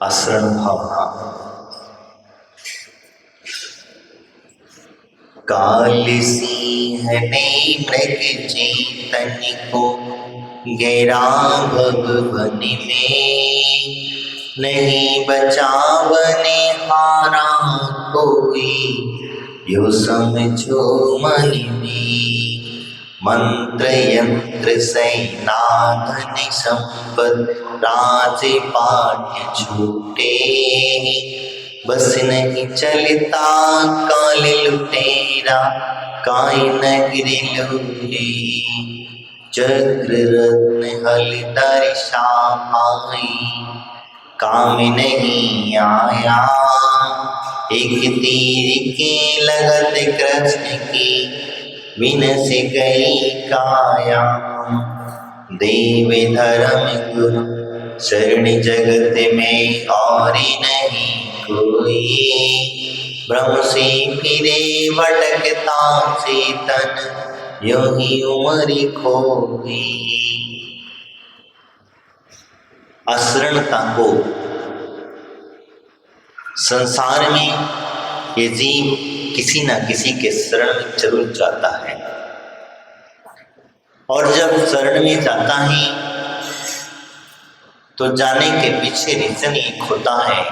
आश्रण भावना। काल सिंह ने मृग चेतन को घेरा भगवन में, नहीं बचावने हारा कोई, यो समझो मन में। मंत्र यंत्र सेनाधन संपद राज पाठ छूटे, बस नहीं चलता काल लुटेरा काई नगरी लूटे। चक्र रत्न हलधर शाहाई काम नहीं आया, एक तीर के लगत कृष्ण की विनस गई काया। देव धर्म गुरु शरण जगत में और नहीं कोई, ब्रह्म से फिरे भटकता चेतन यूं ही उमर खोई। अशरणता को संसार में ये जीव किसी न किसी के शरण में जरूर जाता है, और जब शरण में जाता है तो जाने के पीछे रीजन एक होता है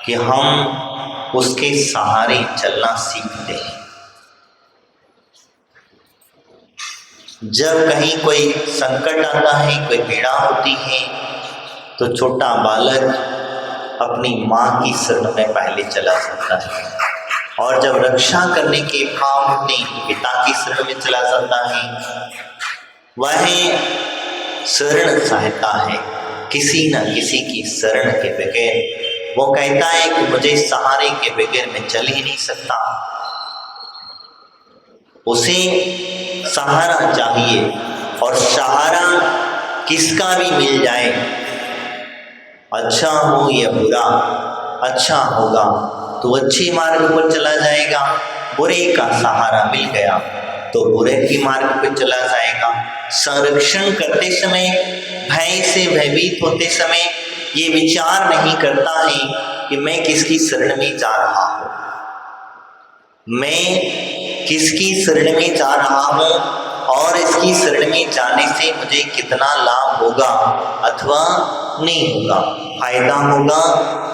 कि हम उसके सहारे चलना सीखते हैं। जब कहीं कोई संकट आता है, कोई पीड़ा होती है, तो छोटा बालक अपनी माँ की शरण में पहले चला जाता है, और जब रक्षा करने के भाव अपने पिता की शरण में चला जाता है। वह शरण सहायता है, किसी न किसी की शरण के बगैर वो कहता है कि मुझे सहारे के बगैर मैं चल ही नहीं सकता। उसे सहारा चाहिए, और सहारा किसका भी मिल जाए, अच्छा हो या बुरा, अच्छा होगा तो अच्छे मार्ग पर चला जाएगा, बुरे का सहारा मिल गया तो बुरे की मार्ग पर चला जाएगा। संरक्षण करते समय, भय से भयभीत होते समय ये विचार नहीं करता है कि मैं किसकी शरण में जा रहा हूँ, मैं किसकी शरण में जा रहा हूँ, और इसकी शरण में जाने से मुझे कितना लाभ होगा अथवा नहीं होगा, फायदा होगा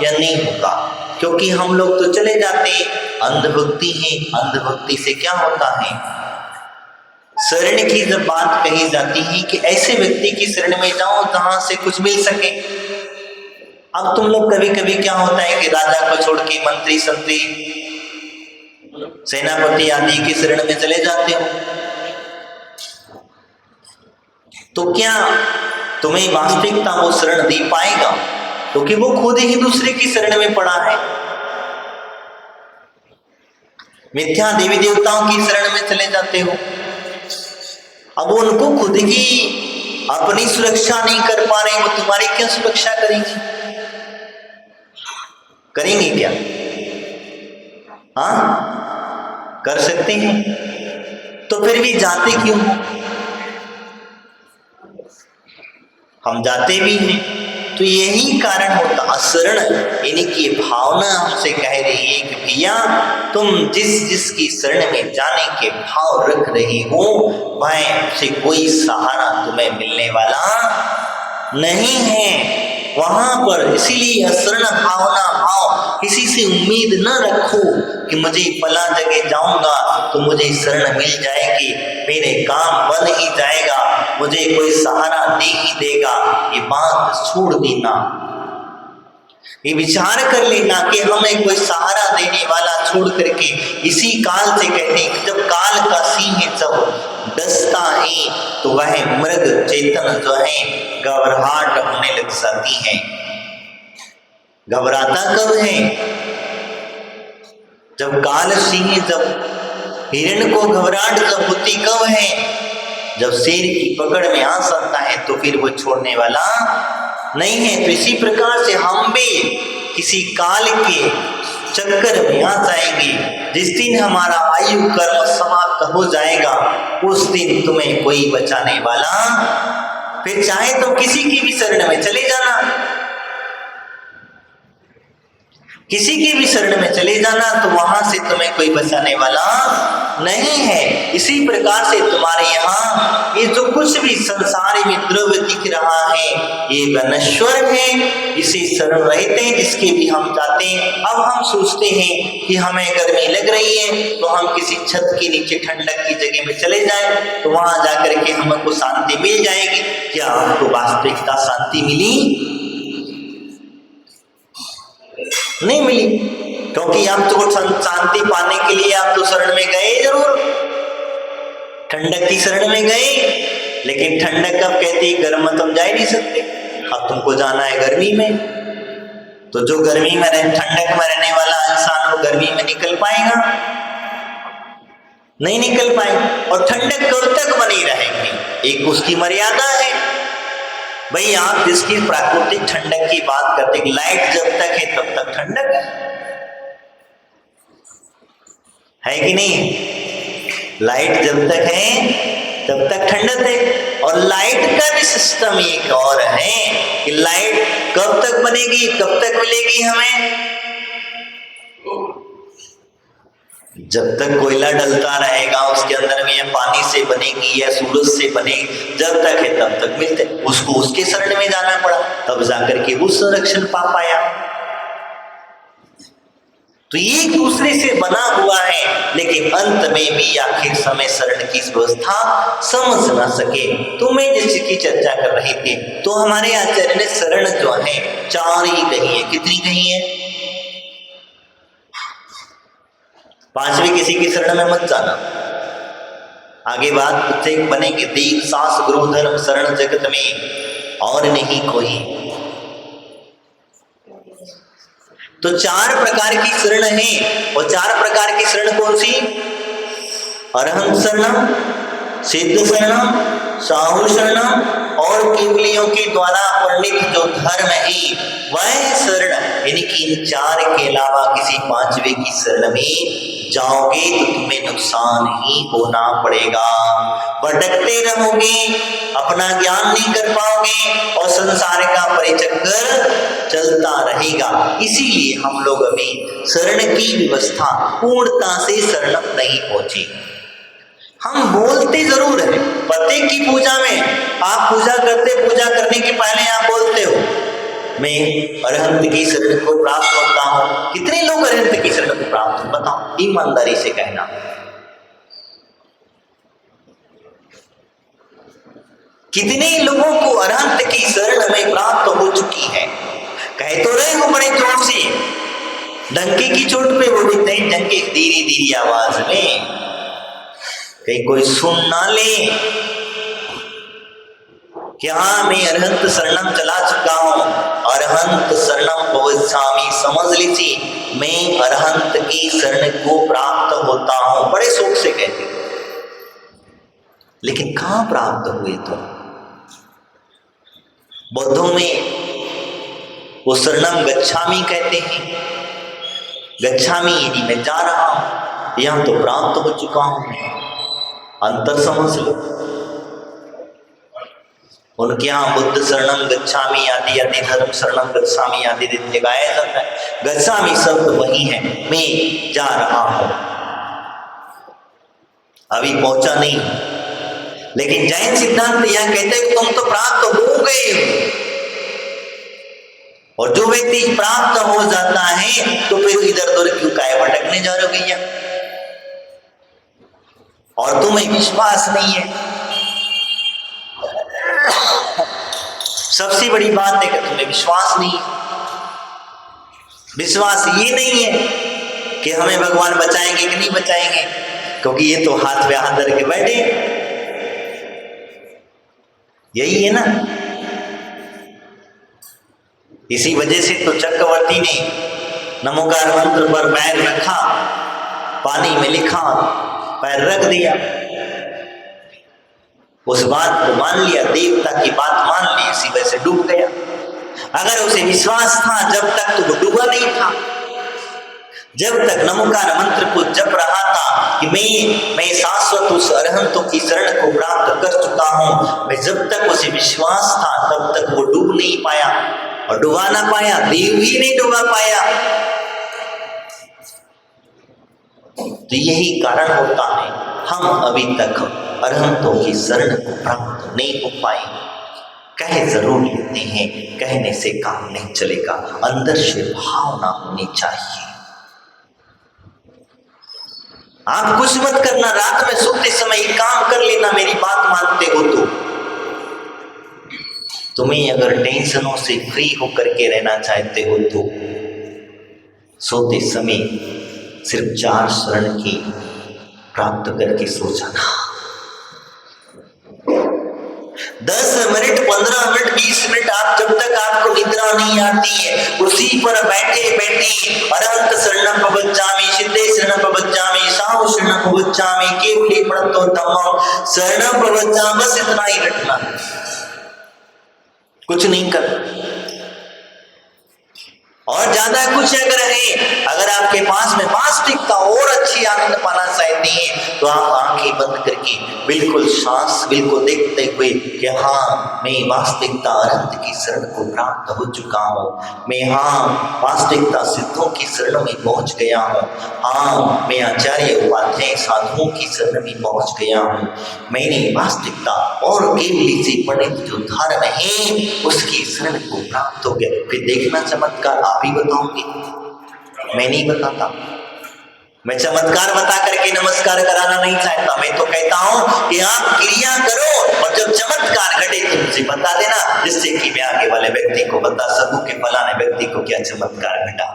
या नहीं होगा। क्योंकि हम लोग तो चले जाते, अंधभक्ति है, अंधभक्ति से क्या होता है। शरण की जब बात कही जाती है कि ऐसे व्यक्ति की शरण में जाओ जहां से कुछ मिल सके। अब तुम लोग कभी कभी क्या होता है कि राजा को छोड़ के मंत्री संत्री सेनापति आदि की शरण में चले जाते हो, तो क्या तुम्हें वास्तविकता वो शरण दे पाएगा? क्योंकि वो खुद ही दूसरे की शरण में पड़ा है। मिथ्या देवी देवताओं की शरण में चले जाते हो, अब उनको खुद ही अपनी सुरक्षा नहीं कर पा रहे, वो तुम्हारी क्या सुरक्षा करेंगे? करेंगे क्या? हाँ, कर सकते हैं, तो फिर भी जाते क्यों हो? हम जाते भी हैं, तो यही कारण होता अशरण, यानी कि भावना हमसे कह रही है कि भैया तुम जिसकी शरण में जाने के भाव रख रहे हो, वह से कोई सहारा तुम्हें मिलने वाला नहीं है वहां पर। इसीलिए अशरण भावना भाव, किसी से उम्मीद न रखो कि मुझे फला जगह जाऊंगा तो मुझे शरण मिल जाएगी, मेरे काम बन ही जाएगा, मुझे कोई सहारा दे ही देगा। ये बात छोड़ देना, ये विचार कर लेना कि हमें कोई सहारा देने वाला छोड़ करके इसी काल से कहते हैं कि जब काल का सिंह जब डसता है तो वह मृग चेतन जो है घबराहट होने लग जाती है। घबराता कब है? जब काल सिंह, जब हिरण को घबराहट जब होती कब है? जब शेर की पकड़ में आ सकता है तो फिर वो छोड़ने वाला नहीं है। तो इसी प्रकार से हम भी किसी काल के चक्कर में आ जाएंगे। जिस दिन हमारा आयु कर्म समाप्त हो जाएगा उस दिन तुम्हें कोई बचाने वाला, फिर चाहे तो किसी की भी शरण में चले जाना, किसी की भी शरण में चले जाना तो वहां से तुम्हें कोई बचाने वाला नहीं है। इसी प्रकार से तुम्हारे यहाँ ये जो कुछ भी संसार में द्रव्य दिख रहा है ये नश्वर है, इसे शरण रहते हैं जिसके भी हम जाते हैं। अब हम सोचते हैं कि हमें गर्मी लग रही है तो हम किसी छत के नीचे ठंडक की जगह में चले जाएं तो वहां जाकर के हमको शांति मिल जाएगी। क्या आपको वास्तविकता शांति मिली? नहीं मिली, क्योंकि आप तो शांति पाने के लिए आप तो शरण में गए जरूर, ठंडक की शरण में गए, लेकिन ठंडक कब कहती है? गर्म में तुम जा ही नहीं सकते। अब तुमको जाना है गर्मी में, तो जो गर्मी में ठंडक में रहने वाला इंसान वो गर्मी में निकल पाएगा? नहीं निकल पाएगा। और ठंडक कब तक बनी रहेगी? एक उसकी मर्यादा है भाई। आप जिसकी प्राकृतिक ठंडक की बात करते हैं, लाइट जब तक है तब तक ठंडक है कि नहीं? लाइट जब तक है तब तक ठंडक है। और लाइट का भी सिस्टम एक और है कि लाइट कब तक बनेगी, कब तक मिलेगी हमें? जब तक कोयला डलता रहेगा उसके अंदर में, या पानी से बनेगी या सूरज से बनेगी, जब तक है तब तक मिलते। उसको उसके शरण में जाना पड़ा, तब जाकर के वो संरक्षण पा पाया। तो ये एक दूसरे से बना हुआ है, लेकिन अंत में भी आखिर समय शरण की व्यवस्था समझ ना सके। तो मैं जिसकी चर्चा कर रहे थे, तो हमारे आचार्य ने शरण जो है 4 ही कही है। कितनी कही है? 5वीं किसी की शरण में मत जाना। आगे बात कुछ बनेगी, दीन सास गुरु धर्म शरण जगत में और नहीं कोई। तो 4 प्रकार की शरण है, और 4 प्रकार की शरण कौन सी? अरहंत शरणम, सिद्ध शरणम, साहू शरणम और केवलियों के द्वारा वर्णित जो धर्म है वह शरण। यानी कि इन 4 के अलावा किसी 5वें की शरण में जाओगे तो तुम्हें नुकसान ही होना पड़ेगा। भटकते रहोगे, अपना ज्ञान नहीं कर पाओगे और संसार का परिचक्कर चलता रहेगा। इसीलिए हम लोग अभी शरण की व्यवस्था पूर्णता से शरण नहीं पहुंचे। हम बोलते जरूर है, पति की पूजा में आप पूजा करते, पूजा करने के पहले आप बोलते हो मैं अरहंत की शरण को प्राप्त होता हूं। कितने लोग अरहंत की शरण को प्राप्त हो? बताओ, ईमानदारी से कहना। कितने लोगों को अरहंत की शरण में प्राप्त हो चुकी है? कह तो रहे हो बड़े जोर से, डंके की चोट पे बोलते हैं, डंके धीरे धीरे आवाज में, कहीं कोई सुन ना ले कि हाँ मैं अरहंत शरणम चला चुका हूं, अरहंत शरणम भविष्यामि, समझ लीजिए मैं अरहंत की शरण को प्राप्त होता हूं। बड़े शौक से कहते, लेकिन कहां प्राप्त हुए? तो बौद्धों में वो शरणम गच्छामि कहते हैं। गच्छामि यानी मैं जा रहा हूं, यहां तो प्राप्त हो चुका हूं। अंतर समझ लो। उनके यहाँ बुद्ध शरणम गच्छामि आदि आदि, धर्म शरणम गच्छामि आदि गाया जाता है। गच्छामि शब्द वही है, मैं जा रहा हूं, अभी पहुंचा नहीं। लेकिन जैन सिद्धांत यह कहते हैं तुम तो प्राप्त हो गए हो, और जो व्यक्ति प्राप्त हो जाता है तो फिर इधर उधर क्यों काय भटकने जा रहे हो भैया? और तुम्हें विश्वास नहीं है। सबसे बड़ी बात है कि तुम्हें विश्वास नहीं है। विश्वास ये नहीं है कि हमें भगवान बचाएंगे कि नहीं बचाएंगे, क्योंकि ये तो हाथ पे हाथ धर के बैठे। यही है ना। इसी वजह से तो चक्रवर्ती ने नमोकार मंत्र पर पैर रखा, पानी में लिखा, पैर रख दिया, उस बात को मान लिया, देवता की बात मान ली, इसी वजह से डूब गया। अगर उसे विश्वास था जब तक तो वो डूबा नहीं था। जब तक नमोकार मंत्र को जप रहा था कि मैं शाश्वत उस अरहंतों की शरण को प्राप्त कर चुका हूं, मैं जब तक उसे विश्वास था तब तक वो डूब नहीं पाया, और डुबा ना पाया, देव भी नहीं डुबा पाया। तो यही कारण होता है हम अभी तक अरहंतों की शरण को प्राप्त नहीं हो पाए। कह जरूर लेते हैं, कहने से काम नहीं चलेगा, अंदर से भावना होनी चाहिए। आप कुछ मत करना, रात में सोते समय काम कर लेना, मेरी बात मानते हो तो। तुम्हें अगर टेंशनों से फ्री होकर के रहना चाहते हो तो सोते समय सिर्फ 4 शरण की प्राप्त करके सो जाना। 10 मिनट, 15 मिनट, 20 मिनट आप जब तक आपको निद्रा नहीं आती है, उसी पर बैठे बैठे अरहंत शरणं प्रपज्जामि, सिद्धे शरणं प्रपज्जामि, साहु शरणं प्रपज्जामि, केवली प्रणतो धम्मं शरणं प्रपज्जामि, बस इतना ही रटना, कुछ नहीं करना। और ज्यादा कुछ अगर है, अगर आपके पास में वास्तविकता और अच्छी आनंद पाना चाहते हैं तो आप आंखें बंद करके बिल्कुल सांस बिल्कुल देखते हुए कि हाँ मैं वास्तविकता अरहंत की शरण को प्राप्त हो चुका हूँ, मैं हाँ वास्तविकता सिद्धों की शरण में पहुंच गया हूँ, हाँ मैं आचार्य उपाध्याय साधुओं की शरण में पहुंच गया हूँ, मैंने वास्तविकता और केवली से पंडित जो धर्म है उसकी शरण को प्राप्त हो गया। फिर देखना चमत्कार आप ही बताओगे, मैं नहीं बताता। मैं चमत्कार बता करके नमस्कार कराना नहीं चाहता, मैं तो कहता हूं कि आप क्रिया करो और जब चमत्कार घटे तो मुझे बता देना, जिससे कि मैं आगे वाले व्यक्ति को बता सकूं कि फलाने व्यक्ति को क्या चमत्कार घटा।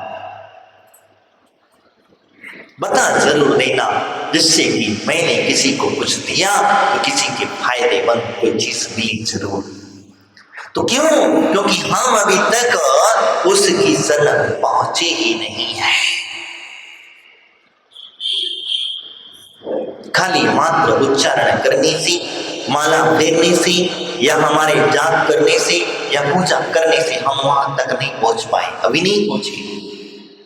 बता जरूर देना, जिससे कि मैंने किसी को कुछ दिया तो किसी के फायदेमंद कोई चीज मिली जरूर। तो क्यों? क्योंकि हम अभी तक उसकी शरण पहुंचे ही नहीं है। खाली मात्र उच्चारण करने से, माला फेरने से या हमारे जाप करने से या पूजा करने से हम वहां तक नहीं पहुंच पाए, अभी नहीं पहुंचे।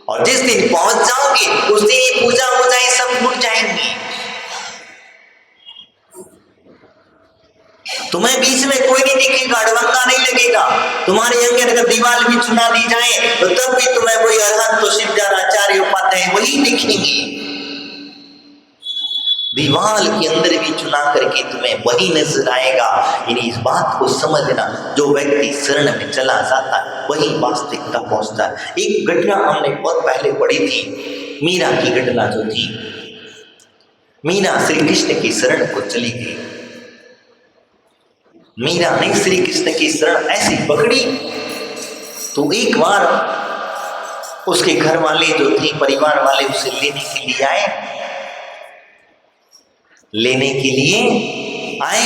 और जिस दिन पहुंच जाओगे उस दिन ही पूजा हो जाए, सब भूल जाएंगे। तुम्हें बीच में कोई नहीं दिखेगा, अड़बंगा नहीं लगेगा। तुम्हारे अंगे अगर दीवार भी चुना दी जाए तो तब भी तुम्हें वही अरहंत तो सिद्धार आचार्य उपाध्याय वही दिखेंगे। दीवार के अंदर भी चुना करके तुम्हें वही नजर आएगा। इस बात को समझना, जो व्यक्ति शरण में चला जाता है वही वास्तविकता पहुंचता है। एक घटना हमने बहुत पहले पढ़ी थी, मीरा की घटना जो थी। मीरा श्री कृष्ण की शरण को चली गई। मीरा ने श्री कृष्ण की शरण ऐसी पकड़ी तो एक बार उसके घर वाले जो थे, परिवार वाले उसे लेने के लिए आए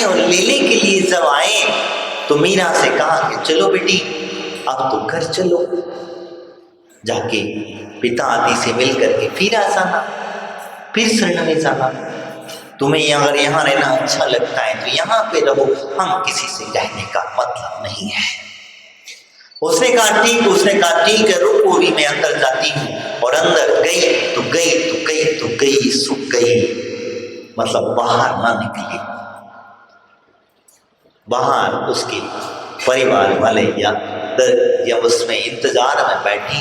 और लेने के लिए जब आए तो मीरा से कहा कि चलो बेटी अब तो घर चलो, जाके पिता आदि से मिल करके फिर आ जाना, फिर शरण में जाना। तुम्हें अगर यहाँ रहना अच्छा लगता है तो यहाँ पे रहो, हम किसी से कहने का मतलब नहीं है। उसने कहा ठीक है, रुको भी मैं अंदर जाती हूँ। और अंदर गई, सुख गई, मतलब बाहर ना निकली। बाहर उसके परिवार वाले या उसमें इंतजार में बैठी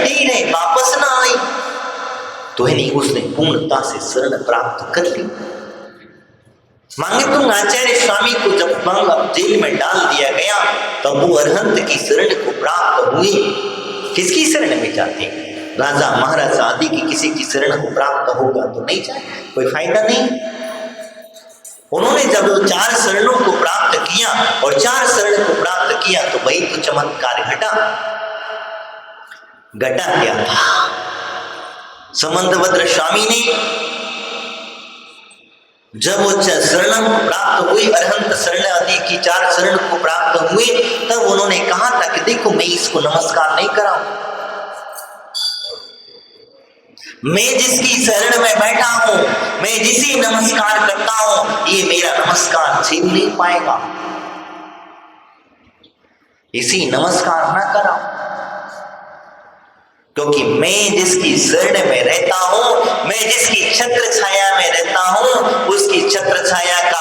ही नहीं, वापस ना आई तो है नहीं, उसने पूर्णता से शरण प्राप्त कर ली। मांगे तुम आचार्य स्वामी को जब जेल में डाल दिया गया तब वो अरहंत की शरण को प्राप्त हुए। किसकी शरण में जाते? राजा महाराजा आदि की किसी की शरण को प्राप्त होगा तो नहीं जाए, कोई फायदा नहीं। उन्होंने जब 4 शरणों को प्राप्त किया और 4 शरण को प्राप्त किया तो वही तो चमत्कार घटा क्या था? समंतभद्र स्वामी ने जब वो शरण प्राप्त हुई, अरहंत शरण आदि की 4 शरण को प्राप्त हुए, तब उन्होंने कहा था कि देखो मैं इसको नमस्कार नहीं कराऊं, मैं जिसकी शरण में बैठा हूं, मैं जिसे नमस्कार करता हूं, ये मेरा नमस्कार छीन नहीं पाएगा, इसी नमस्कार ना कराओ। क्योंकि मैं जिसकी शरण में रहता हूं, मैं जिसकी छत्र छाया में रहता हूं, उसकी छत्र छाया का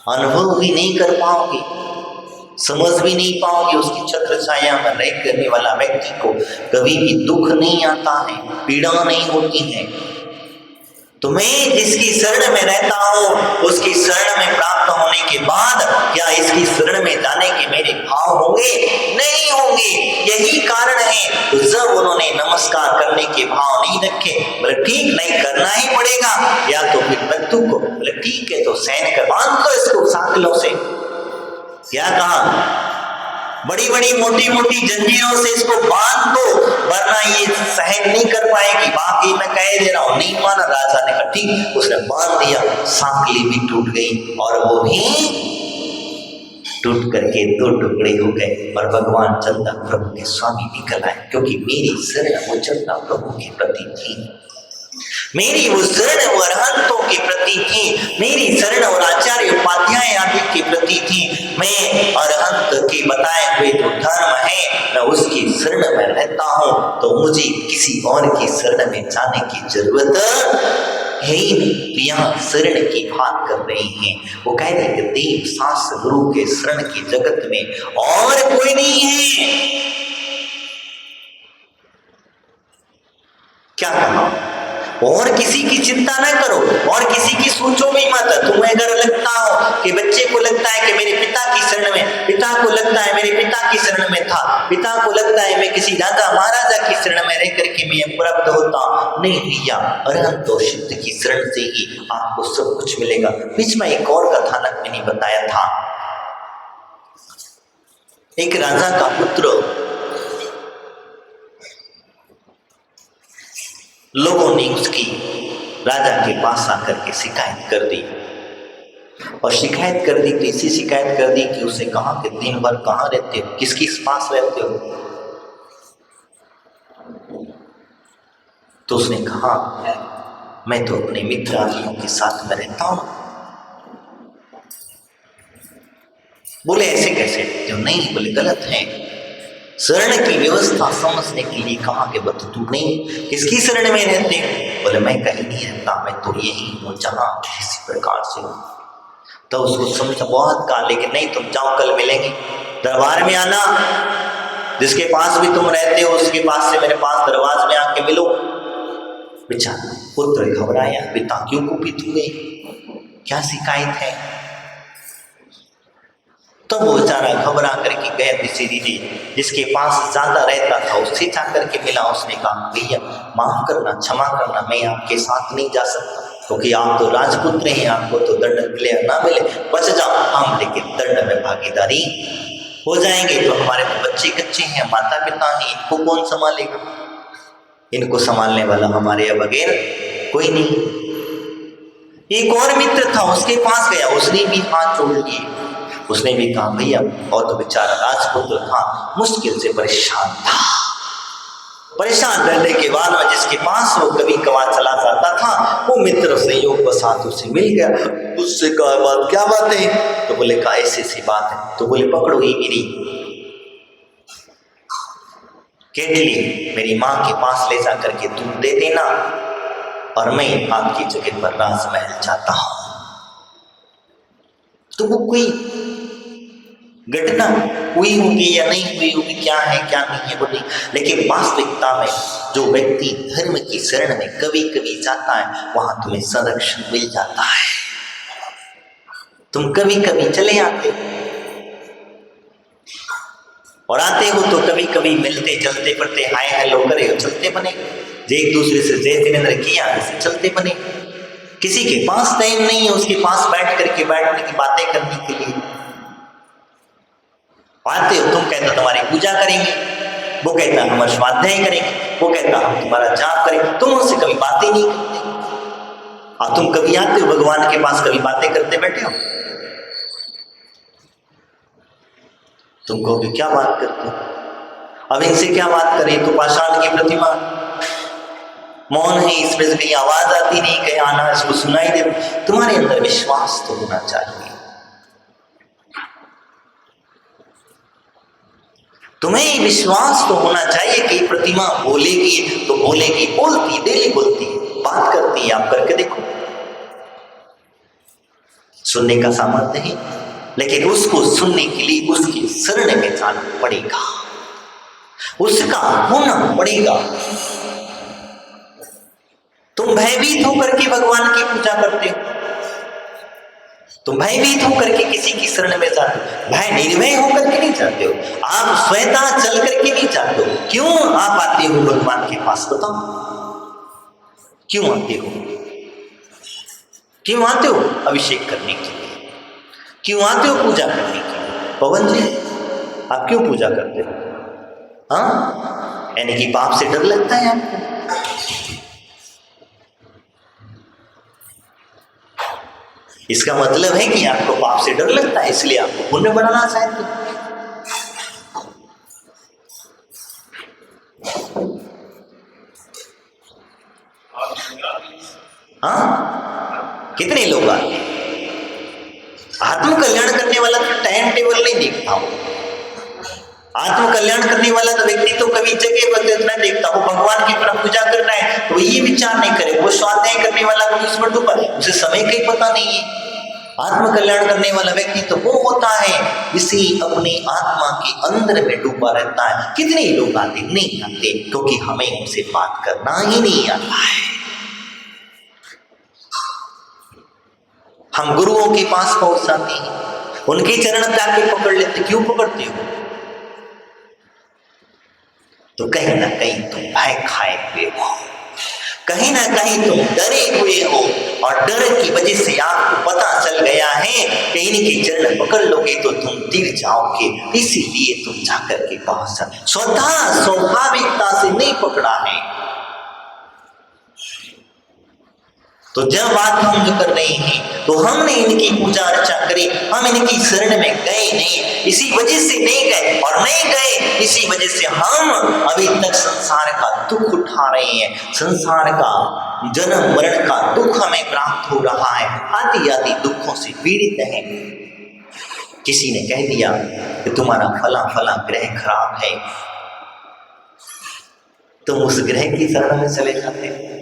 अनुभव भी नहीं कर पाओगे। समझ भी नहीं पाओगे। उसकी छत्र छाया में रह करने वाला व्यक्ति को कभी भी दुख नहीं आता है, पीड़ा नहीं होती है। तो मैं जिसकी शरण में रहता हूँ उसकी शरण में प्राप्त होने के बाद क्या इसकी शरण में जाने के मेरे भाव होंगे? नहीं होंगे। यही कारण है तो जब उन्होंने नमस्कार करने के भाव नहीं रखे, बोले ठीक नहीं करना ही पड़ेगा, या तो फिर मृत्यु को, बोले ठीक है तो सहन कर, बांध लो इसको सांकलों से। क्या कहा? बड़ी बड़ी मोटी मोटी जंजीरों से इसको बांध दो, वरना ये सहन नहीं कर पाएगी। बाकी मैं कह दे रहा हूं, नहीं माना राजा ने कहा ठीक, उसने बांध दिया, सांकली भी टूट गई और वो भी टूट करके दो टुकड़े हो गए। और भगवान चंदा प्रभु के स्वामी निकल आए, क्योंकि मेरी शरण वो चंदा प्रभु के प्रति थी, मेरी वो शरण वो अरहंतों के प्रति थी, मेरी शरण और आचार्य उपाध्याय आदि के प्रति थी। मैं अरहंत के बताए हुए जो धर्म है मैं उसकी शरण में रहता हूं, तो मुझे किसी और की शरण में जाने की जरूरत है ही नहीं। तो यहाँ शरण की बात कर रहे हैं। वो कह रहे कि देव शास्त्र गुरु के शरण की जगत में और कोई नहीं है। क्या कहा? और किसी की चिंता ना करो और किसी की सोचो भी मत। तुम्हें अगर लगता हो कि बच्चे को लगता है कि मेरे पिता की शरण में, पिता को लगता है मेरे पिता की शरण में था, पिता को लगता है मैं किसी राजा महाराजा की शरण में रह करके मैं प्राप्त होता, नहीं भैया, अरहंत और सिद्ध की शरण से ही आपको सब कुछ मिलेगा। बीच में एक और कथानक मैंने बताया था। एक राजा का पुत्र, लोगों ने उसकी राजा के पास आकर के शिकायत कर दी, और शिकायत कर दी तो इसी शिकायत कर दी कि उसे कहा कि दिन भर कहाँ रहते हो, किसके पास रहते हो? तो उसने कहा मैं तो अपने मित्र आदियों के साथ में रहता हूं। बोले ऐसे कैसे रहते हो? नहीं, बोले गलत है। शरण की व्यवस्था समझने के लिए कहा कि बत तुम नहीं किसकी शरण में रहते? बोले मैं कहीं नहीं रहता, मैं तो यही हूँ जहाँ किसी प्रकार से। तो उसको समझा, बहुत कहा, लेकिन नहीं तुम जाओ, कल मिलेंगे, दरबार में आना, जिसके पास भी तुम रहते हो उसके पास से मेरे पास दरबार में आके मिलो। बेचारा पुत्र घबराया, पिता क्यों कुपित हुए, क्या शिकायत है? तो वो बेचारा घबरा करके गया धीरे धीरे, जिसके पास ज्यादा रहता था उससे जाकर के मिला। उसने कहा भैया माफ करना, क्षमा करना, मैं आपके साथ नहीं जा सकता क्योंकि आप तो राजपुत्र हैं, आपको तो दंड मिले ना मिले बच जाओ, हम लेकिन दंड में भागीदारी हो जाएंगे। तो हमारे तो बच्चे कच्चे हैं, माता पिता हैं, इनको कौन संभालेगा? इनको संभालने वाला हमारे बगैर कोई नहीं। एक और मित्र था, उसके पास गया, उसने भी हाथ जोड़ लिए, उसने भी कहा भैया, और तो बेचारा राजपुत्र था, मुश्किल से परेशान था। परेशान रहने के बाद में जिसके पास वो कभी कभार चला जाता था, वो मित्र संयोग बसात उसे मिल गया। उससे कहा बात क्या बात है? तो बोले कहा ऐसी सी बात है। तो बोले पकड़ो ये मेरी केतली, मेरी माँ के पास ले जा करके दूध दे देना, और मैं आपकी जगह पर राजमहल जाता हूं। तो वो कोई घटना हुई होगी या नहीं हुई होगी, क्या है क्या नहीं है वो नहीं, लेकिन वास्तविकता में जो व्यक्ति धर्म की शरण में कभी कभी जाता है वहां तुम्हें संरक्षण मिल जाता है। तुम कभी कभी चले आते और आते हो तो कभी कभी मिलते चलते पड़ते हाय हेलो करे चलते बने, एक दूसरे से जय जिनेंद्र किया ऐसे चलते बने। किसी के पास टाइम नहीं है उसके पास बैठ करके बैठने की बातें करने के लिए। आते हो, तुम कहते तुम्हारी पूजा करेंगे, वो कहता हम स्वाध्याय करेंगे, वो कहता हम तुम्हारा जाप करेंगे, तुम उनसे कभी बातें नहीं करते। और तुम कभी आते हो भगवान के पास, कभी बातें करते बैठे हो? तुम कहोगे क्या बात करते हो, अब इनसे क्या बात करें, तो पाषाण की प्रतिमा मौन है, इसमें से कहीं आवाज आती नहीं, कहीं आना इसको सुनाई दे। तुम्हारे अंदर विश्वास तो होना चाहिए, तुम्हें विश्वास तो होना चाहिए कि प्रतिमा बोलेगी तो बोलेगी, बोलती डेली बोलती है, बात करती है, आप करके देखो। सुनने का सामर्थ्य है, लेकिन उसको सुनने के लिए उसके शरण में जाना पड़ेगा, उसका होना पड़ेगा। तुम भयभीत होकर के भगवान की पूजा करते हो, तुम भयभीत होकर के किसी की शरण में जाते हो, भय निर्भय होकर के नहीं जाते हो, आप स्वतः चल करके नहीं जाते हो। क्यों आप आते हो भगवान के पास, बताओ क्यों आते हो? क्यों आते हो? अभिषेक करने के लिए। क्यों आते हो? पूजा करने के लिए। पवन जी, आप क्यों पूजा करते हो? हाँ, यानी कि पाप से डर लगता है आपको? इसका मतलब है कि आपको पाप से डर लगता है, इसलिए आपको पुण्य बढ़ाना चाहते हो। हाँ, कितने लोग आते हैं? आत्म कल्याण करने वाला तो टाइम टेबल नहीं देखता हो, आत्म कल्याण करने वाला तो व्यक्ति तो कभी जगह बदल नहीं देखता हो। भगवान की तरफ पूजा करना है तो ये विचार नहीं करे, वो स्वाध्याय करने वाला को उसमें डूबा, उसे समय का ही पता नहीं है। आत्म कल्याण करने वाला व्यक्ति तो वो होता है इसी अपनी आत्मा के अंदर में डूबा रहता है। कितने लोग आते नहीं आते, क्योंकि हमें उनसे बात करना ही नहीं आता है। हम गुरुओं के पास पहुंच जाते हैं, उनके चरण जाके पकड़ लेते। क्यों पकड़ते हो? तो कहीं ना कहीं तुम भय खाए हुए हो, कहीं ना कहीं तुम डरे हुए हो, और डर की वजह से आपको पता चल गया है कि इनके चरण पकड़ लोगे तो तुम गिर जाओगे, इसीलिए तुम जाकर के पहुंच जाओ। स्वतः स्वाभाविकता से नहीं पकड़ा है। तो जब बात हम जो कर रहे हैं तो हमने इनकी पूजा अर्चा करी, हम इनकी शरण में गए नहीं, इसी वजह से नहीं गए, और नहीं गए इसी वजह से हम अभी तक संसार का दुख उठा रहे हैं। संसार का जन्म मरण का दुख हमें प्राप्त हो रहा है, आदि आदि दुखों से पीड़ित हैं। किसी ने कह दिया कि तुम्हारा फला फला ग्रह खराब है, तुम उस ग्रह की शरण में चले जाते हो।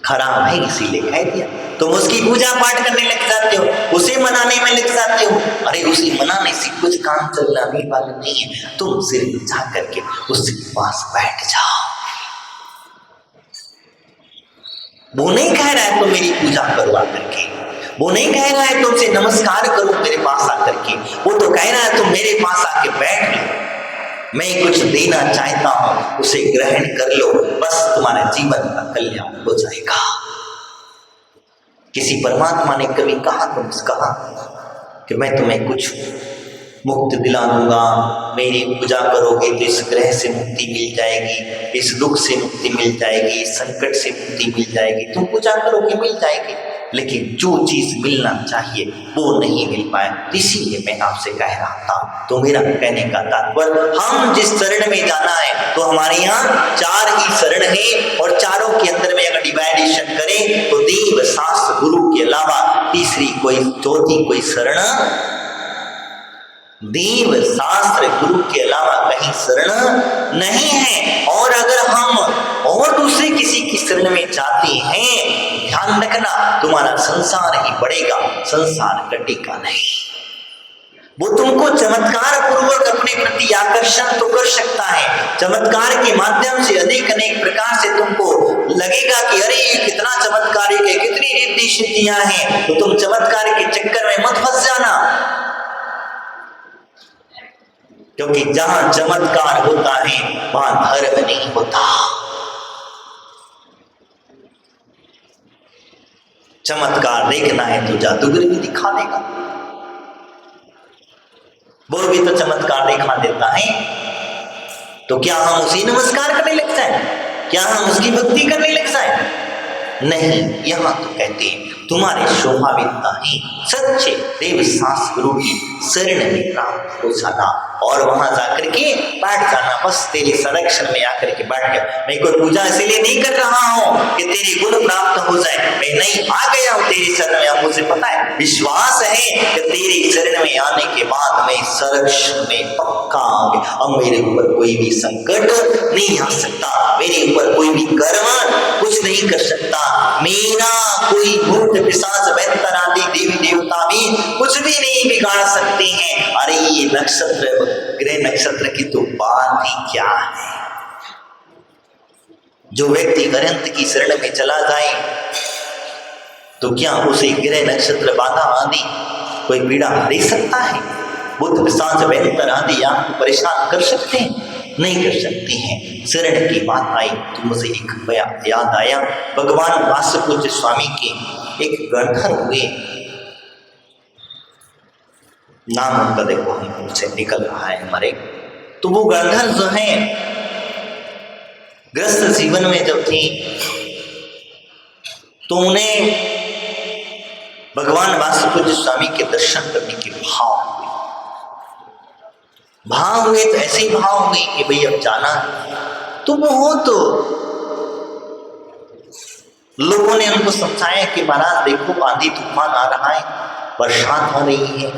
खराब है इसीलिए कह दिया, तुम उसकी पूजा पाठ करने लग जाते हो, उसे मनाने में लग जाते हो। अरे उसे मनाने से कुछ काम चलना नहीं वाला नहीं है, तुम सिर्फ जा करके उसके पास बैठ जाओ। वो नहीं कह रहा है तुम मेरी पूजा करो आकर के, वो नहीं कह रहा है तुमसे नमस्कार करो मेरे पास आकर के, वो तो कह रहा है तुम मेरे पास आके बैठ लो, मैं कुछ देना चाहता हूं, उसे ग्रहण कर लो, बस तुम्हारे जीवन का कल्याण हो जाएगा। किसी परमात्मा ने कभी कहा कि मैं तुम्हें कुछ मुक्ति दिला दूंगा, मेरी पूजा करोगे तो इस ग्रह से मुक्ति मिल जाएगी, इस दुख से मुक्ति मिल जाएगी, इस संकट से मुक्ति मिल जाएगी, तुम पूजा करोगे मिल जाएगी। लेकिन जो चीज मिलना चाहिए वो नहीं मिल पाए, इसीलिए मैं आपसे कह रहा था। तो मेरा कहने का तात्पर्य, हम जिस शरण में जाना है तो हमारे यहाँ 4 ही शरण है, और चारों के अंदर में अगर डिवाइडेशन करें तो देव शास्त्र गुरु के अलावा तीसरी कोई चौथी कोई शरण, देव शास्त्र गुरु के अलावा कहीं शरण नहीं है। और अगर हम और दूसरे किसी की शरण में जाते हैं, ध्यान रखना तुम्हारा संसार ही बढ़ेगा, संसार कटेगा नहीं। वो तुमको चमत्कार पूर्वक अपने प्रति आकर्षण तो कर सकता है, चमत्कार के माध्यम से अनेक प्रकार से तुमको लगेगा कि अरे ये कितना चमत्कारिक है, कितनी रिद्धि सिद्धियां हैं, तो तुम चमत्कार के चक्कर में मत फंस जाना, क्योंकि जहां चमत्कार होता है वहां धर्म नहीं होता। चमत्कार देखना है तो जादूगर भी दिखा देगा, वो भी तो चमत्कार दिखा देता है। तो क्या हम उसी नमस्कार करने लग जाए? क्या हम उसकी भक्ति करने लग जाए? नहीं, यहाँ तो कहते हैं तुम्हारे स्वाभाविकता ही सच्चे देव शास्त्र गुरु की शरण में प्राप्त हो जाना, और वहां जाकर के बैठ जाना, बस तेरे संरक्षण में आकर के बैठ गया। मैं कोई पूजा इसलिए नहीं कर रहा हूँ कि तेरे गुण प्राप्त हो जाए, मैं नहीं आ गया हूँ तेरी शरण में। अब मुझे पता है, विश्वास है कि तेरी शरण में आने के बाद मैं संरक्षण में पक्का आ गया। अब मेरे ऊपर कोई भी संकट नहीं आ सकता, मेरे ऊपर कोई भी कर्म कुछ नहीं कर सकता, मेरा कोई भूत पिशाच दैत्य आदि देवी देवता भी भी कुछ भी नहीं बिगाड़ सकते हैं। अरे ये नक्षत्र, ग्रह नक्षत्र की तो बात ही क्या है। जो व्यक्ति ग्रंथ की शरण में चला जाए तो क्या उसे ग्रह नक्षत्र बाधा आदि कोई पीड़ा दे सकता है? बुद्ध पिशाच व्यंतर आदि आपको परेशान कर सकते हैं? नहीं कर सकते हैं। शरण की बात आई तो मुझे एक याद आया, भगवान वासुपूज्य स्वामी के एक गणधर हुए, नाम उनका देखो हमसे निकल रहा है हमारे। तो वो गणधर जो है ग्रस्त जीवन में जब थे तो उन्हें भगवान वासुपूज्य स्वामी के दर्शन करने के भाव हुए तो ऐसे ही भाव हुए कि भाई अब जाना है। तो बहुत लोगों ने उनको समझाया कि महाराज देखो आंधी तूफान आ रहा है, बरसात हो रही है,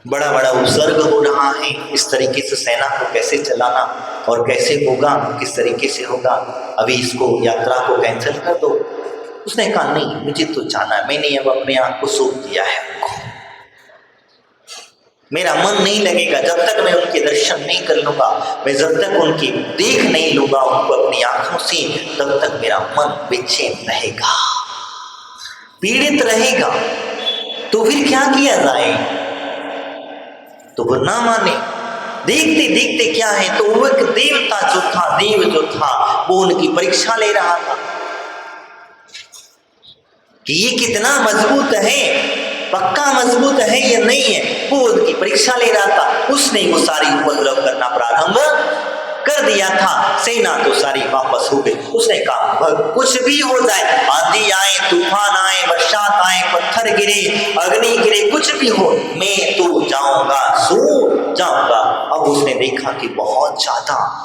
बड़ा बड़ा उपसर्ग हो रहा है, इस तरीके से सेना को कैसे चलाना और कैसे होगा, किस तरीके से होगा, अभी इसको यात्रा को कैंसिल कर दो। उसने कहा नहीं, मुझे तो जाना है, मैंने अब अपने आप को सौंप दिया है उनको, मेरा मन नहीं लगेगा जब तक मैं उनके दर्शन नहीं कर लूंगा, मैं जब तक उनकी देख नहीं लूंगा उनको अपनी आंखों से, तब तक मेरा मन बेचैन रहेगा, पीड़ित रहेगा। तो फिर क्या किया जाए? तो वो ना माने। देखते देखते क्या है, तो वो एक देवता जो था, देव जो था, वो उनकी परीक्षा ले रहा था कि ये कितना मजबूत है, पक्का मजबूत है या नहीं है, वो उनकी परीक्षा ले रहा था। उसने वो सारी उपद्रव करना प्रारंभ कर दिया था, सेना तो सारी वापस हो गई। उसने कहा कुछ भी हो जाए, आंधी आए, तूफान आए, बरसात आए, पत्थर गिरे, अग्नि गिरे, कुछ भी हो, मैं तो जाऊंगा, सो जाऊंगा। अब उसने देखा कि बहुत ज्यादा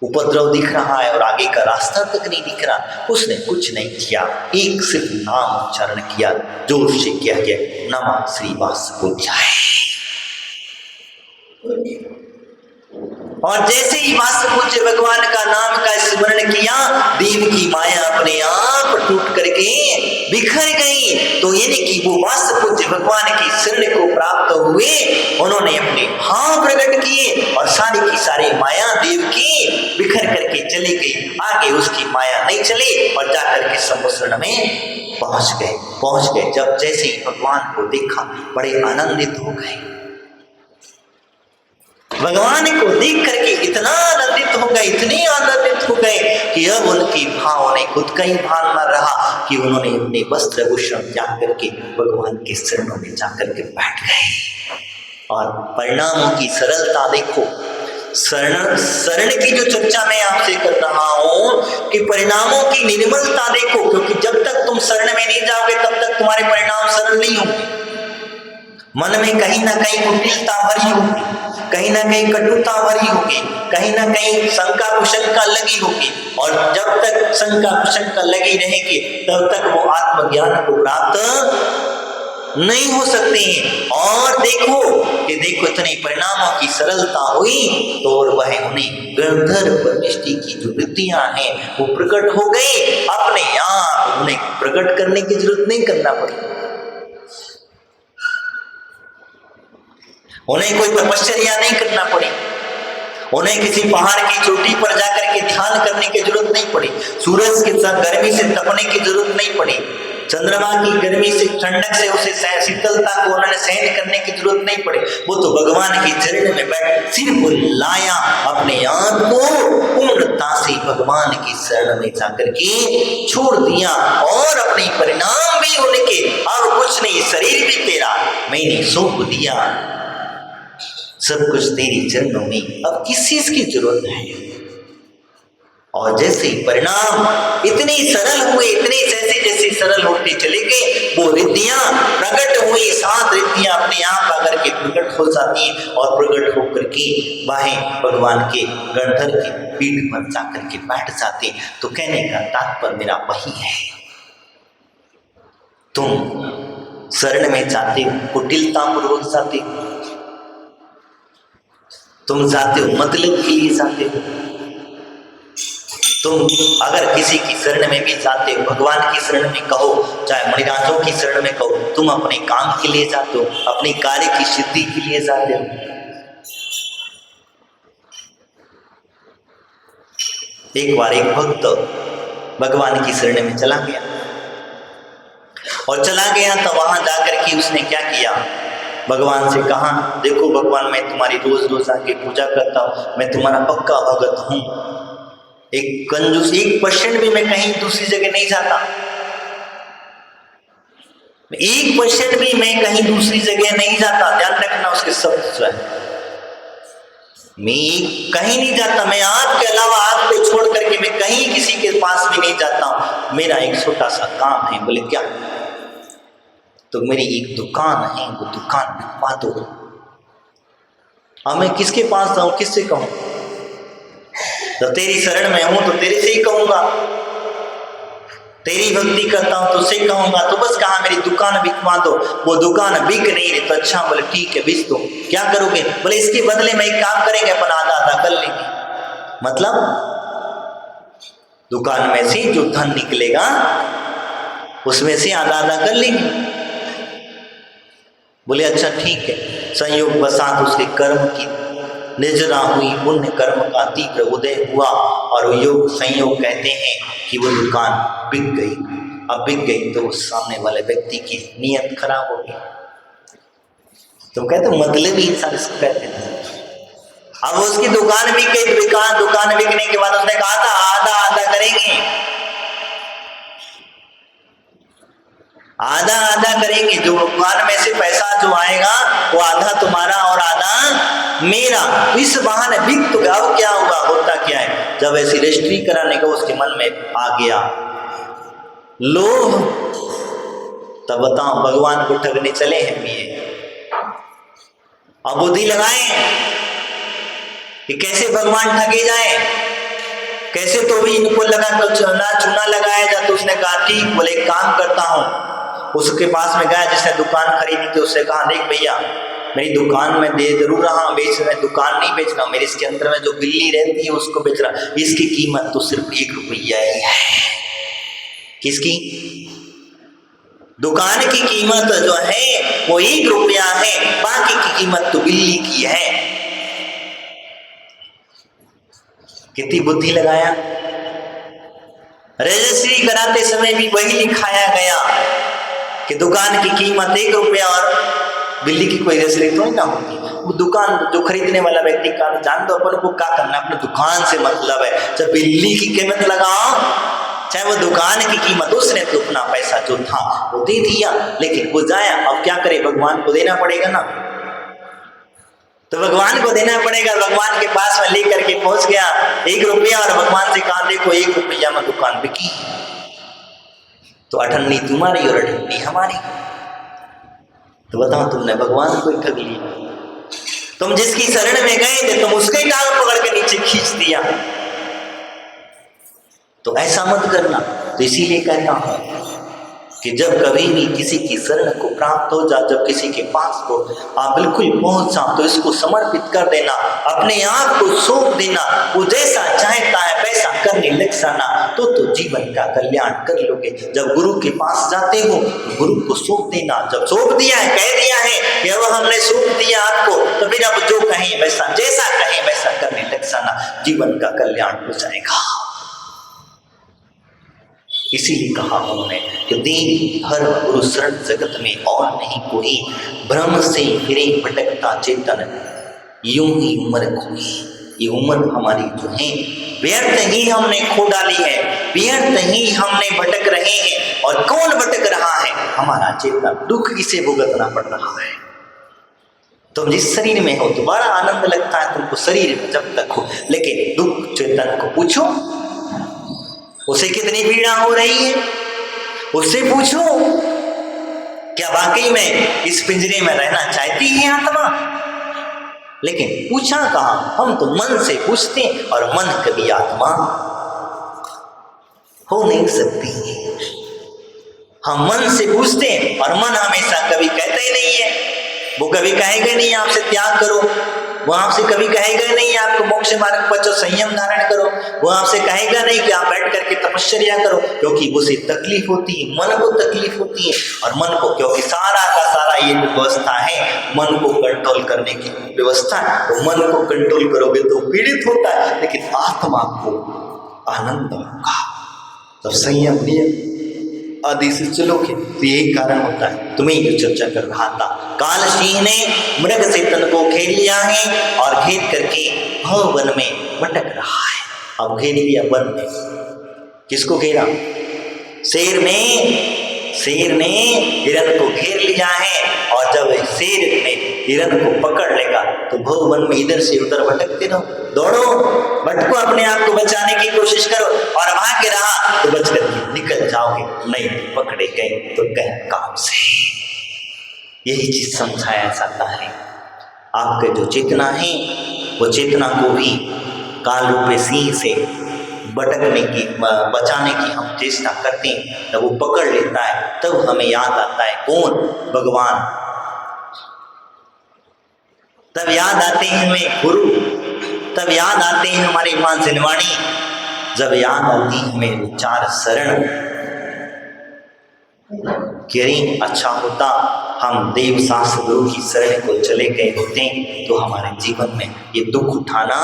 उपद्रव दिख रहा है और आगे का रास्ता तक नहीं दिख रहा। उसने कुछ नहीं किया, एक सिर्फ नाम उच्चारण किया, जोर से किया गया, नमः श्री वासुपूज्याय। और जैसे ही वासुपूज्य भगवान का नाम का स्मरण किया, देव की माया अपने आप टूट करके बिखर गई। तो यानी कि वो वासुपूज्य भगवान की शरण को प्राप्त हुए, उन्होंने अपने भाव प्रकट किए और सारी की सारी माया देव की बिखर करके चली गई। आगे उसकी माया नहीं चली और जाकर के समुद्र में पहुंच गए। जब जैसे ही भगवान को देखा, बड़े आनंदित हो गए। भगवान को देख करके इतना आनंदित हो गए, इतने आनंदित हो गए कि अब उनकी भाव ने खुद का ही भान न रहा कि उन्होंने अपने वस्त्र भूषण त्याग करके भगवान के चरणों में जाकर के बैठ गए। और परिणामों की सरलता देखो, शरण की जो चर्चा मैं आपसे कर रहा हूं कि परिणामों की निर्मलता देखो, क्योंकि जब तक तुम शरण में नहीं जाओगे तब तक तुम्हारे परिणाम सरल नहीं होंगे। मन में कहीं ना कहीं कुटिलता भरी होगी, कहीं ना कहीं कटुता भरी होगी, कहीं ना कहीं शंका कुशंका लगी होगी, और जब तक शंका कुशंका लगी रहेगी तब तक वो आत्मज्ञान को प्राप्त नहीं हो सकते हैं। और देखो इतने परिणामों की सरलता हुई तो और वह उन्हें गंधर्व परमिष्टि की जो वृत्तियां हैं वो प्रकट हो गई अपने आप। उन्हें प्रकट करने की जरूरत नहीं करना पड़ी, उन्हें कोई तपश्चर्या नहीं करना पड़ी, उन्हें किसी पहाड़ की चोटी पर जाकर के ध्यान करने की जरूरत नहीं पड़ी, सूरज की गर्मी से तपने की जरूरत नहीं पड़ी, चंद्रमा की गर्मी से ठंडक से उसे शीतलता को उन्होंने सहन करने की जरूरत नहीं पड़ी। वो तो भगवान के चरण में बैठ सिर्फ लाया, अपने आप को पूर्णता से भगवान की शरण में जाकर के छोड़ दिया और अपने परिणाम भी उनके, अब कुछ नहीं, शरीर भी तेरा मैंने सौंप दिया, सब कुछ तेरी चरणों में, अब किस चीज की जरूरत है। और जैसे परिणाम इतने सरल हुए, इतने जैसे सरल होते चले गए, वो रिद्धियां प्रकट हुई, 7 रिद्धियां अपने आप आकर के प्रकट हो जाती हैं और प्रकट होकर के बाहें भगवान के गणधर की पीठ पर जाकर के बैठ जाते। तो कहने का तात्पर्य मेरा वही है, तुम शरण में जाते हो, कुटिलता पूर्वक जाते हो, तुम जाते हो मतलब के लिए जाते हो, तुम अगर किसी की शरण में भी जाते हो, भगवान की शरण में कहो, चाहे मणिराजों की शरण में कहो, तुम अपने काम के लिए जाते हो, अपनी कार्य की सिद्धि के लिए जाते हो। एक बार एक भक्त भगवान की शरण में चला गया, और चला गया तो वहां जाकर के उसने क्या किया, भगवान से कहा, देखो भगवान, मैं तुम्हारी रोज रोज आके पूजा करता हूँ, मैं तुम्हारा पक्का भगत हूँ, एक कंजूस 1% भी मैं कहीं दूसरी जगह नहीं जाता, 1% भी मैं कहीं दूसरी जगह नहीं जाता। ध्यान रखना उसके शब्द जो है, मैं कहीं नहीं जाता, मैं आपके अलावा आपको छोड़ करके मैं कहीं किसी के पास भी नहीं जाता। मेरा एक छोटा सा काम है। बोले क्या? तो मेरी एक दुकान है, वो दुकान बिकवा दो। अब मैं किसके पास जाऊं, किससे कहूं? तो तेरी शरण में हूं तो तेरे से ही कहूंगा, तेरी भक्ति करता हूं तो उससे कहूंगा। तो बस कहा मेरी दुकान बिकवा दो। वो दुकान बिक नहीं रही तो अच्छा, बोले ठीक है बेच दो। क्या करोगे? बोले इसके बदले में एक काम करेंगे, अपन आधा आधा कर लेंगे। मतलब दुकान में से जो धन निकलेगा उसमें से आधा आधा कर लेंगे। बोले अच्छा ठीक है। संयोग बसात उसके कर्म की निजरा हुई, पुण्य कर्म का तीव्र उदय हुआ, और योग संयोग कहते हैं कि वो दुकान बिक गई। अब बिक गई तो उस सामने वाले व्यक्ति की नीयत खराब हो गई। तो कहते मतलब ही इंसान इसको कहते हैं। अब उसकी दुकान बिक गई, दुकान बिकने के बाद उसने कहा था आधा आधा करेंगे, आधा आधा करेंगे। जो दुकान में से पैसा जो आएगा वो आधा तुम्हारा और आधा मेरा। इस बहाने बिक तो अब क्या हुआ, होता क्या है, जब ऐसी रजिस्ट्री कराने का उसके मन में आ गया लोभ, तब बताओ भगवान को ठगने चले हैं ये। अब बुद्धि लगाए कि कैसे भगवान ठगे जाए, कैसे तो भी इनको लगा तो चूना लगाया जाए। तो उसने कहा ठीक, बोले एक काम करता हूं। उसके पास में गया जिसने दुकान खरीदी थी, उससे कहा देख भैया, मेरी दुकान में दे जरूर रहा, बेच रहा, दुकान नहीं बेच रहा, मेरे इसके अंदर में जो बिल्ली रहती है उसको बेच रहा, इसकी कीमत तो सिर्फ 1 रुपया ही है। किसकी? दुकान की कीमत जो है वो 1 रुपया है, बाकी की कीमत तो बिल्ली की है। कितनी बुद्धि लगाया। रजिस्ट्री कराते समय भी वही लिखाया गया कि दुकान की कीमत 1 रुपया, और बिल्ली की कोई रजिस्ट्री तो ना होगी। वो दुकान जो खरीदने वाला व्यक्ति का जान दो, अपन को क्या करना, अपने दुकान से मतलब है। चाहे बिल्ली की कीमत लगाओ, चाहे वो दुकान की कीमत, उसने तो अपना पैसा जो था वो दे दिया, लेकिन वो जाया। अब क्या करे, भगवान को देना पड़ेगा ना, तो भगवान को देना पड़ेगा। भगवान के पास में लेकर के पहुंच गया 1 रुपया, और भगवान से कहा देखो 1 रुपया में दुकान बिकी, तो अठन्नी तुम्हारी और अठन्नी हमारी। तो बताओ, तुमने भगवान को ही ठग लिया। तुम जिसकी शरण में गए थे, तुम उसके ही टांग पकड़ के नीचे खींच दिया। तो ऐसा मत करना। तो इसीलिए कहता हूं कि जब कभी भी किसी की शरण को प्राप्त हो जा, जब किसी के पास को आप बिल्कुल पहुंच जाओ, तो इसको समर्पित कर देना, अपने आप को सौंप देना। वो जैसा चाहता है वैसा करने लग जाना, तो जीवन का कल्याण कर लोगे। जब गुरु के पास जाते हो तो गुरु को सौंप देना। जब सौंप दिया है, कह दिया है कि अब हमने सौंप दिया आपको, तो फिर अब जो कहें वैसा, जैसा कहें वैसा करने लग जाना, जीवन का कल्याण हो जाएगा। इसीलिए कहा उन्होंने कि दीन धर्म गुरु शरण जगत में और नहीं कोई, भ्रम से फिरे भटकता चेतन, यूं ही उम्र खोई। ये उम्र हमारी जो है व्यर्थ ही हमने खो डाली है, व्यर्थ ही हमने भटक रहे हैं। और कौन भटक रहा है? हमारा चेतन। दुख किसे भुगतना पड़ रहा है? तुम जिस शरीर में हो तो बड़ा आनंद लगता है तुमको शरीर में जब तक हो, लेकिन दुख चेतन को पूछो, उसे कितनी पीड़ा हो रही है, उससे पूछो क्या वाकई में इस पिंजरे में रहना चाहती है आत्मा? लेकिन पूछा कहाँ, हम तो मन से पूछते, और मन कभी आत्मा हो नहीं सकती। हम मन से पूछते और मन हमेशा कभी कहता ही नहीं है। वो कभी कहेगा नहीं आपसे त्याग करो, वो आपसे कभी कहेगा नहीं आपको मोक्ष मार्ग पर चलो संयम धारण करो, वो आपसे कहेगा नहीं कि आप बैठ करके तपस्या करो, क्योंकि उसे तकलीफ होती है, मन को तकलीफ होती है। और मन को, क्योंकि सारा का सारा ये व्यवस्था है मन को कंट्रोल करने की व्यवस्था, तो मन को कंट्रोल करोगे तो पीड़ित होता है, लेकिन आत्मा को आनंद होगा तो संयम नियम आदि से चलोगे। तो यही कारण होता है। तुम्हें जो चर्चा कर रहा था, काल सिंह ने मृग से तन को घेर लिया है और घेर करके भव वन में भटक रहा है। अब घेर लिया वन में, किसको घेरा? शेर ने हिरण को घेर लिया है, और जब शेर ने हिरण को पकड़ लेगा तो भव वन में इधर से उधर भटकते रहो, दौड़ो, भटको, अपने आप को बचाने की कोशिश करो, और वहां के रहा तो बच करके निकल जाओगे, नहीं पकड़े गए तो गए काम से। यही चीज समझाया जाता है। आपके जो चेतना है वो चेतना को भी काल रूपी सिंह से भटकने की, बचाने की हम चेष्टा करते हैं, तब वो पकड़ लेता है, तब हमें याद आता है कौन? भगवान। तब याद आते हैं हमें गुरु, तब याद आते हैं हमारी मां जिनवाणी, जब याद आती है हमें विचार शरण। कि अच्छा होता हम देव शास्त्र गुरु की शरण को चले गए होते तो हमारे जीवन में ये दुख उठाना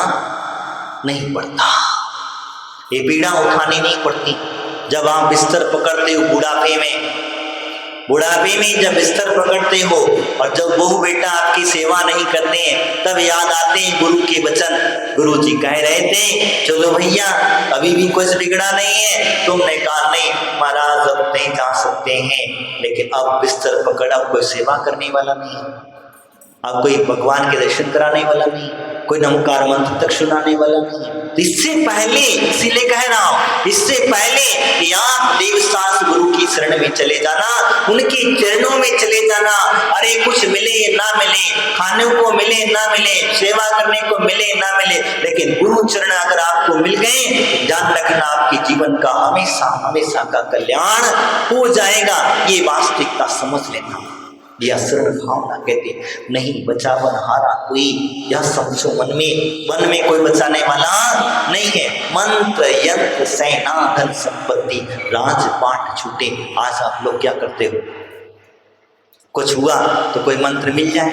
नहीं पड़ता, ये पीड़ा उठानी नहीं पड़ती। जब आप बिस्तर पकड़ते हो बुढ़ापे में जब बिस्तर पकड़ते हो और जब बहू बेटा आपकी सेवा नहीं करते हैं, तब याद आते हैं गुरु के वचन। गुरु जी कह रहे थे चलो भैया अभी भी कुछ बिगड़ा नहीं है, तुमने कहा नहीं महाराज अब नहीं जा सकते हैं, लेकिन अब बिस्तर पकड़, अब कोई सेवा करने वाला नहीं, अब कोई भगवान के दर्शन कराने वाला नहीं, कोई नमकार मंत्र तक सुनाने वाला नहीं। तो इससे पहले, इसीलिए कह रहा हूं, इससे पहले कि आप देव शास्त्र गुरु की शरण में चले जाना, उनके चरणों में चले जाना। अरे कुछ मिले ना मिले, खाने को मिले ना मिले, सेवा करने को मिले ना मिले, लेकिन गुरु चरण अगर आपको मिल गए, ध्यान रखना आपके जीवन का हमेशा हमेशा का कल्याण हो जाएगा। ये वास्तविकता समझ लेना। यह शरण भावना कहते नहीं बचावन हारा कोई, यह समझो मन में कोई बचाने वाला नहीं है। मंत्र यंत्र सेना धन संपत्ति राजपाट छूटे। आज आप लोग क्या करते हो? कुछ हुआ तो कोई मंत्र मिल जाए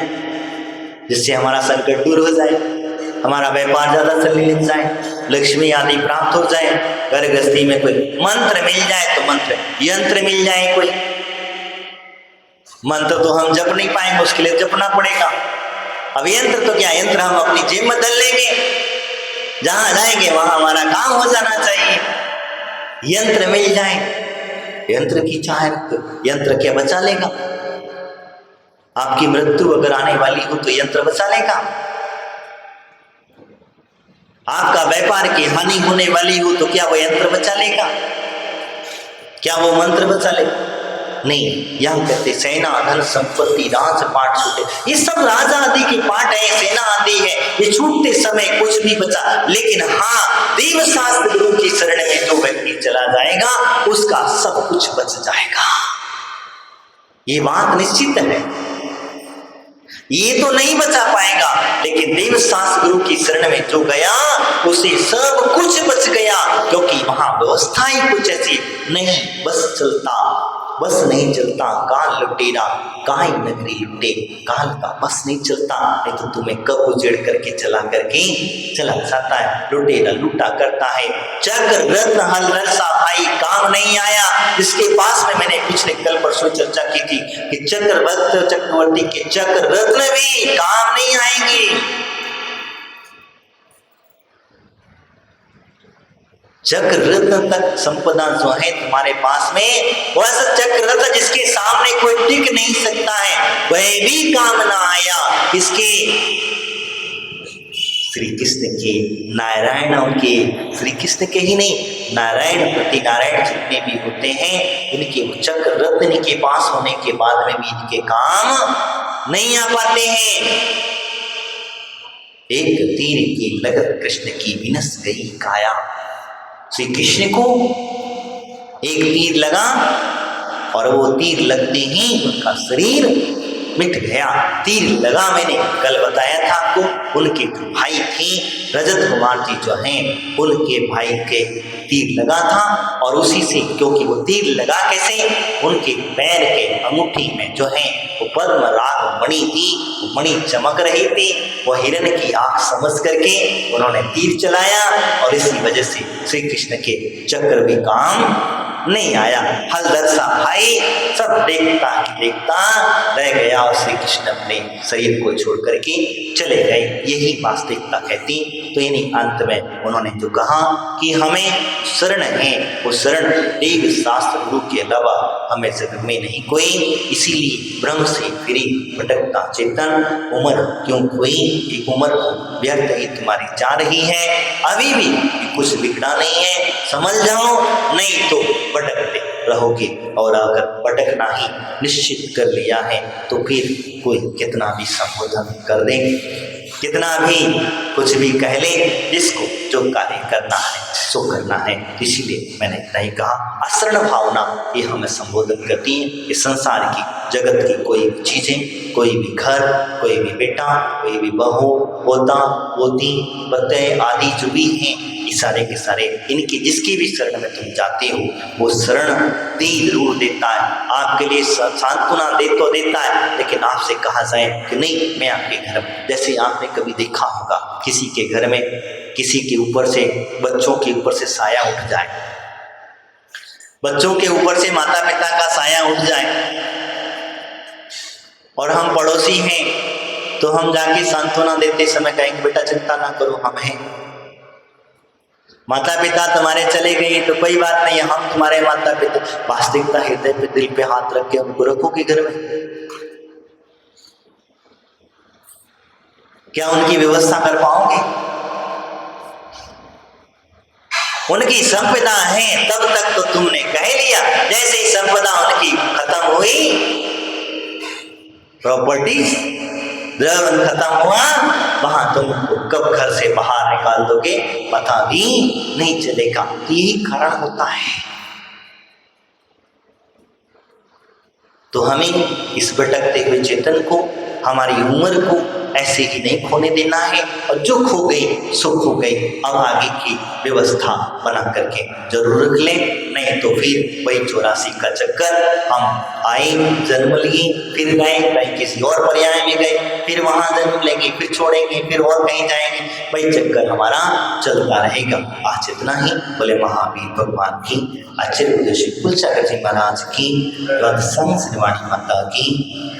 जिससे हमारा संकट दूर हो जाए, हमारा व्यापार ज्यादा चलने लग जाए, लक्ष्मी आदि प्राप्त हो जाए, घर गृहस्थी में कोई मंत्र मिल जाए, तो मंत्र यंत्र मिल जाए कोई। मंत्र तो हम जप नहीं पाएंगे, उसके लिए जपना पड़ेगा। अब यंत्र तो क्या, यंत्र हम अपनी जेब में धर लेंगे, जहां जाएंगे वहां हमारा काम हो जाना चाहिए। यंत्र मिल जाए, यंत्र की चाहे यंत्र क्या बचा लेगा? आपकी मृत्यु अगर आने वाली हो तो यंत्र बचा लेगा? आपका व्यापार की हानि होने वाली हो तो क्या वो यंत्र बचा लेगा? क्या वो मंत्र बचा लेगा? नहीं। यह कहते सेना धन संपत्ति राजपाट छूटे, ये सब राजा आदि के पाठ है, सेना आदि है, ये छूटते समय कुछ नहीं बचा। लेकिन हाँ, देव शास्त्र गुरु की शरण में जो व्यक्ति चला जाएगा उसका सब कुछ बच जाएगा। ये बात निश्चित है। ये तो नहीं बचा पाएगा, लेकिन देव शास्त्र गुरु की शरण में जो गया उसे सब कुछ बच गया, क्योंकि वहां व्यवस्था ही कुछ ऐसी नहीं, बस नहीं चलता काल लुटेरा, काई नगरी लुटे, काल का बस नहीं चलता, नहीं तो तुम्हें कब उजेड़ करके चला जाता है। लुटेरा लूटा करता है, चक्र रत्न हल रसा भाई काम नहीं आया। जिसके पास में मैंने पिछले कल परसों चर्चा की थी कि चक्रवर्ती के चक्र रत्न भी काम नहीं आएंगे। चक्र रत्न तक संपदा जो है तुम्हारे पास में, वह चक्र रत्न जिसके सामने कोई टिक नहीं सकता है, वह भी काम ना आया। किसके? श्री कृष्ण के, नारायणों के, श्री कृष्ण के ही नहीं, नारायण प्रति नारायण जितने भी होते हैं, इनके चक्र रत्न इनके पास होने के बाद में भी इनके काम नहीं आ पाते हैं। एक तीर की लगत कृष्ण की विनस गई काया। श्री कृष्ण को एक तीर लगा और वो तीर लगते ही उनका शरीर मिट गया। तीर लगा, मैंने कल बताया था आपको, उनके भाई थे रजत कुमार जी जो हैं, उनके भाई के तीर लगा था और उसी से, क्योंकि वो तीर लगा कैसे, उनके पैर के अंगूठी में जो है वो पद्म राग मणि थी, वो मणि चमक रही थी, वो हिरण की आंख समझ करके उन्होंने तीर चलाया और इसी वजह से श्री कृष्ण के चक्र भी काम नहीं आया। हलदरसा भाई सब देखता ही देखता रह गया और श्री कृष्ण अपने शरीर को छोड़ करके चले गए। यही वास्तविकता कहती। तो इन्हीं अंत में उन्होंने जो कहा कि हमें शरण है, वो शरण देव शास्त्र गुरु के अलावा हमें जगत में नहीं कोई, इसीलिए ब्रह्म से फिरी भटकता चेतन, उम्र क्यों कोई, एक उम्र व्यर्थ ही तुम्हारी जा रही है, अभी भी कुछ बिगड़ा नहीं है, समझ जाओ, नहीं तो भटकते रहोगे। और अगर भटकना ही निश्चित कर लिया है तो फिर कोई कितना भी संबोधन कर दे, कितना भी कुछ भी कह ले, जिसको जो कार्य करना है सो करना है। इसीलिए मैंने नहीं कहा, अशरण भावना ये हमें संबोधन करती है। इस संसार की जगत की कोई भी चीजें, कोई भी घर, कोई भी बेटा, कोई भी बहू, पोता, पोती, बत्ते आदि जो भी हैं, ये सारे के सारे इनकी जिसकी भी शरण में तुम जाते हो, वो शरण दे जरूर देता है, आपके लिए सांत्वना दे तो देता है, लेकिन आपसे कहा जाए कि नहीं मैं आपके घर में, जैसे आपने कभी देखा होगा किसी के घर में किसी के ऊपर से, बच्चों के ऊपर से साया उठ जाए, बच्चों के ऊपर से माता पिता का साया उठ जाए और हम पड़ोसी हैं, तो हम जाके सांत्वना देते समय कहेंगे बेटा चिंता ना करो, हम हैं। माता पिता तुम्हारे चले गए तो कोई बात नहीं, हम तुम्हारे माता पिता। वास्तविकता हृदय पे, दिल पे हाथ रख के उनको रखोगे घर में, क्या उनकी व्यवस्था कर पाओगे? उनकी संपदा है तब तक तो तुमने कह लिया, जैसे ही संपदा उनकी खत्म हुई, प्रॉपर्टीज द्रव्य खत्म हुआ, वहां तुम कब घर से बाहर निकाल दोगे पता भी नहीं चलेगा। यही कारण होता है। तो हमें इस भटकते हुए चेतन को, हमारी उम्र को ऐसे ही नहीं खोने देना है, और जो खो गई सो खो गई, अब आगे की व्यवस्था बना करके जरूर रख लें, नहीं तो फिर वही 84 का चक्कर, हम आए जन्म लिए फिर गए, कहीं किसी और पर्याय में गए, फिर वहां जन्म लेंगे, फिर छोड़ेंगे, फिर और कहीं जाएंगे, वही चक्कर हमारा चलता रहेगा। आज इतना ही। बोले महावीर भगवान की, आचार्य उदय कुलचक्र जी महाराज की, संघ श्रीवाणी माता की।